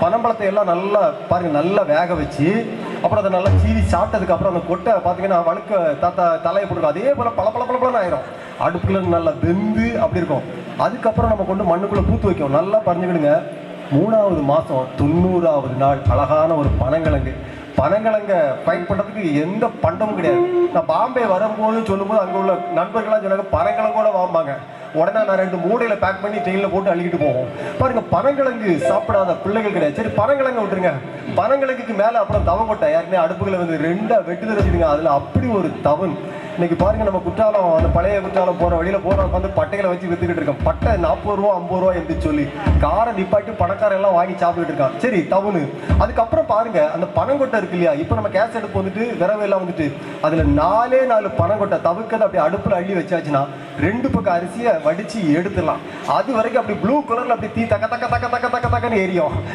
பனம்பழத்தை எல்லாம் நல்லா பாருங்க, நல்லா வேக வச்சு அப்புறம் அதை நல்லா சீவி சாப்பிட்டதுக்கு அப்புறம் அந்த கொட்டை பார்த்தீங்கன்னா வழுக்க தலையை போட்டுருக்கும். அதே போல பல பல பலன்னு ஆயிரும். அடுப்புல நல்லா வெந்து அப்படி இருக்கும். அதுக்கப்புறம் நம்ம கொண்டு மண்ணுக்குள்ள பூத்து வைக்கும். நல்லா பறிஞ்சுக்கிடுங்க. 3வது மாதம் 90வது நாள் அழகான ஒரு பனங்கிழங்கு. பனங்கிழங்க ஃபைட் பண்ணுறதுக்கு எந்த பண்டமும் கிடையாது. நான் பாம்பே வரும்போது சொல்லும்போது அங்கே உள்ள நண்பர்கள்லாம் சொன்னாங்க பனங்கிழங்கோட வாம்பாங்க. உடனே நான் 2 மூடையில் பேக் பண்ணி ட்ரெயினில் போட்டு அள்ளிக்கிட்டு போவோம். பாருங்க, பனங்கிழங்கு சாப்பிடாத பிள்ளைகள் கிடையாது. சரி, பனங்கிழங்க விட்டுருங்க. பனங்கிழங்குக்கு மேலே அப்புறம் தவங்கொட்டை யாருமே அடுப்புகளை வந்து 2 வெட்டு தெரிஞ்சுடுங்க. அதில் அப்படி ஒரு தவன். இன்னைக்கு பாருங்க, நம்ம குற்றாலம், அந்த பழைய குற்றாலம் போகிற வழியில் போகிறவங்க வந்து பட்டைகளை வச்சு வித்துக்கிட்டு இருக்கோம். பட்டை 40 ரூபா 50 ரூபா என்று சொல்லி காரை நிப்பாட்டி பணக்காரன் எல்லாம் வாங்கி சாப்பிட்டுட்டு இருக்கான். சரி, தவணு. அதுக்கப்புறம் பாருங்க, அந்த பனங்கொட்டை இருக்கு இல்லையா, இப்போ நம்ம கேஸ் அடுப்பு வந்துட்டு விரவு எல்லாம் வந்துட்டு அதில் 4 பனங்கொட்டை தவிர்க்கிறது அப்படி அடுப்பில் அள்ளி வச்சாச்சுன்னா 2 பக்கம் அரிசியை வடித்து எடுத்துடலாம். அது வரைக்கும் அப்படி ப்ளூ கலரில் அப்படி தீ தக்க தக்க தக்க தக்க தக்க தக்கன்னு எரியும்.